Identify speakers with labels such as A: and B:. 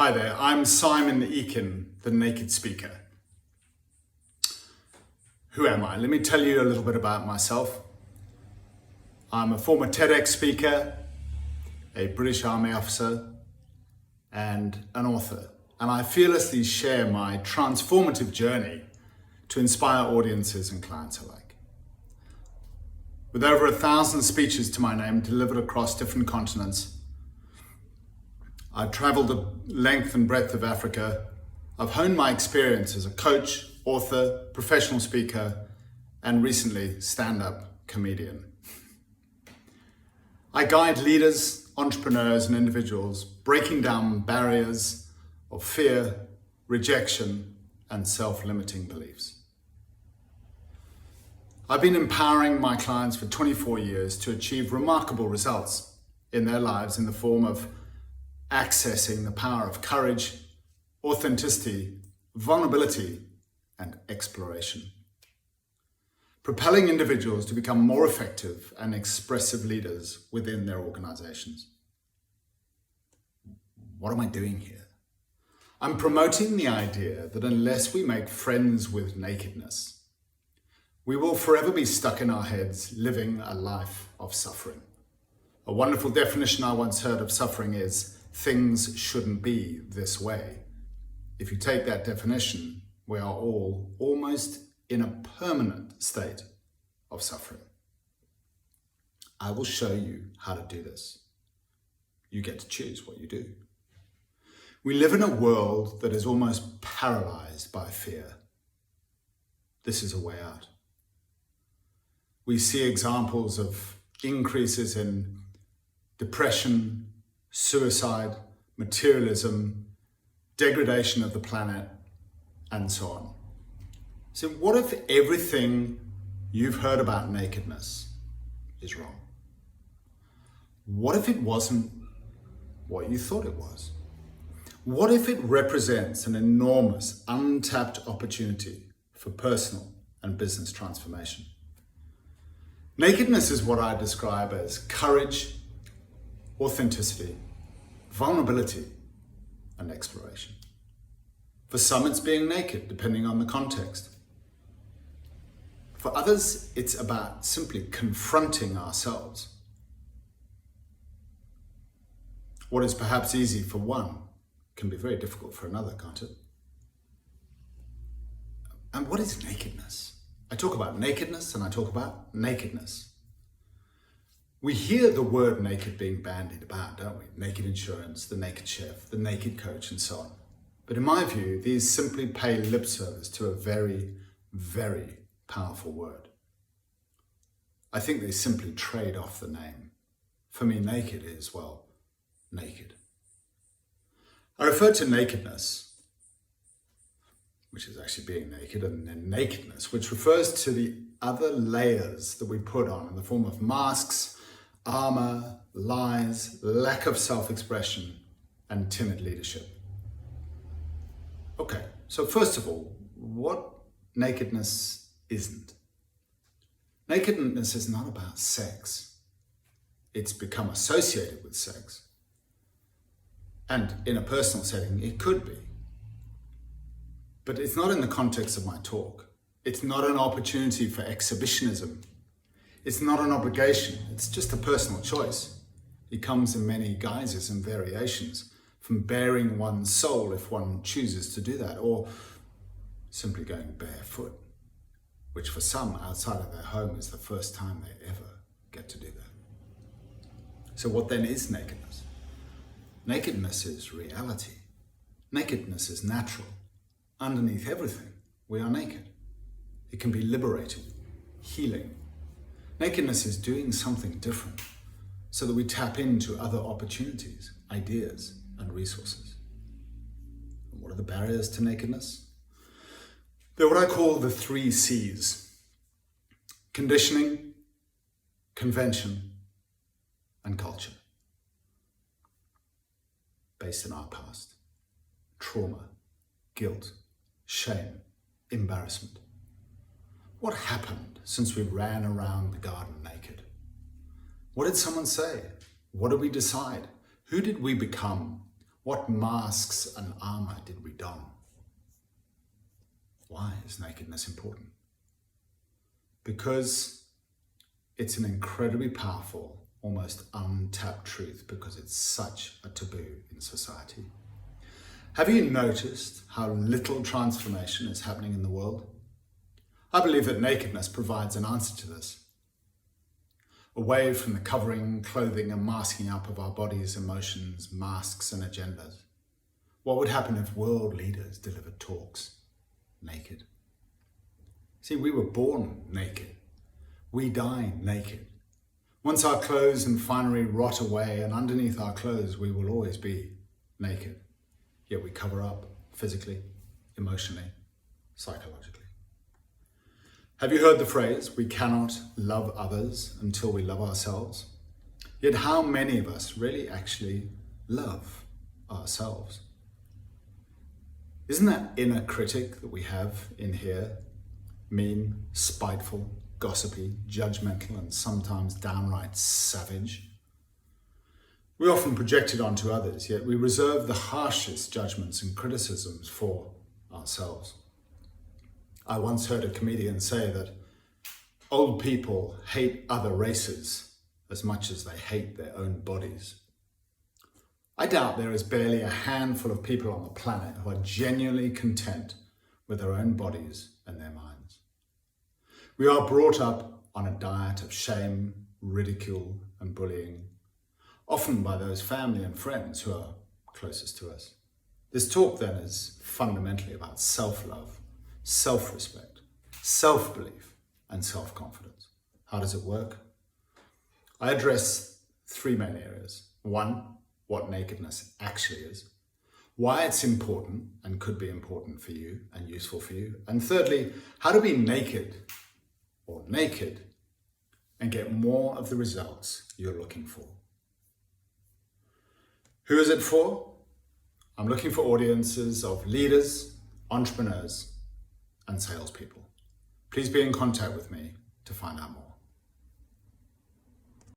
A: Hi there, I'm Simon Ekin, the Naked Speaker. Who am I? Let me tell you a little bit about myself. I'm a former TEDx speaker, a British Army officer, and an author. And I fearlessly share my transformative journey to inspire audiences and clients alike. With over 1,000 speeches to my name delivered across different continents, I've traveled the length and breadth of Africa. I've honed my experience as a coach, author, professional speaker, and recently stand-up comedian. I guide leaders, entrepreneurs, and individuals breaking down barriers of fear, rejection, and self-limiting beliefs. I've been empowering my clients for 24 years to achieve remarkable results in their lives in the form of accessing the power of courage, authenticity, vulnerability, and exploration. Propelling individuals to become more effective and expressive leaders within their organizations. What am I doing here? I'm promoting the idea that unless we make friends with nakedness, we will forever be stuck in our heads living a life of suffering. A wonderful definition I once heard of suffering is, things shouldn't be this way. If you take that definition, we are all almost in a permanent state of suffering. I will show you how to do this. You get to choose what you do. We live in a world that is almost paralyzed by fear. This is a way out. We see examples of increases in depression, suicide, materialism, degradation of the planet, and so on. So what if everything you've heard about nakedness is wrong? What if it wasn't what you thought it was? What if it represents an enormous, untapped opportunity for personal and business transformation? Nakedness is what I describe as courage, authenticity, vulnerability, and exploration. For some, it's being naked, depending on the context. For others, it's about simply confronting ourselves. What is perhaps easy for one can be very difficult for another, can't it? And what is nakedness? I talk about nakedness and I talk about nakedness. We hear the word naked being bandied about, don't we? Naked insurance, the naked chef, the naked coach, and so on. But in my view, these simply pay lip service to a very, very powerful word. I think they simply trade off the name. For me, naked is, well, naked. I refer to nakedness, which is actually being naked, and then nakedness, which refers to the other layers that we put on in the form of masks, armor, lies, lack of self-expression, and timid leadership. Okay, so first of all, what nakedness isn't? Nakedness is not about sex. It's become associated with sex. And in a personal setting, it could be. But it's not in the context of my talk. It's not an opportunity for exhibitionism. It's not an obligation, it's just a personal choice. It comes in many guises and variations, from bearing one's soul if one chooses to do that, or simply going barefoot, which for some outside of their home is the first time they ever get to do that. So what then is nakedness? Nakedness is reality. Nakedness is natural. Underneath everything, we are naked. It can be liberating, healing. Nakedness is doing something different so that we tap into other opportunities, ideas, and resources. And what are the barriers to nakedness? They're what I call the 3 C's: conditioning, convention, and culture. Based in our past, trauma, guilt, shame, embarrassment. What happened since we ran around the garden naked? What did someone say? What did we decide? Who did we become? What masks and armor did we don? Why is nakedness important? Because it's an incredibly powerful, almost untapped truth, because it's such a taboo in society. Have you noticed how little transformation is happening in the world? I believe that nakedness provides an answer to this. Away from the covering, clothing and masking up of our bodies, emotions, masks and agendas. What would happen if world leaders delivered talks naked? See, we were born naked. We die naked. Once our clothes and finery rot away, and underneath our clothes we will always be naked. Yet we cover up physically, emotionally, psychologically. Have you heard the phrase, we cannot love others until we love ourselves? Yet how many of us really actually love ourselves? Isn't that inner critic that we have in here mean, spiteful, gossipy, judgmental, and sometimes downright savage? We often project it onto others, yet we reserve the harshest judgments and criticisms for ourselves. I once heard a comedian say that old people hate other races as much as they hate their own bodies. I doubt there is barely a handful of people on the planet who are genuinely content with their own bodies and their minds. We are brought up on a diet of shame, ridicule, and bullying, often by those family and friends who are closest to us. This talk then is fundamentally about self-love, self-respect, self-belief, and self-confidence. How does it work? I address three main areas. One, what nakedness actually is. Why it's important and could be important for you and useful for you. And thirdly, how to be naked or naked and get more of the results you're looking for. Who is it for? I'm looking for audiences of leaders, entrepreneurs, and salespeople. Please be in contact with me to find out more.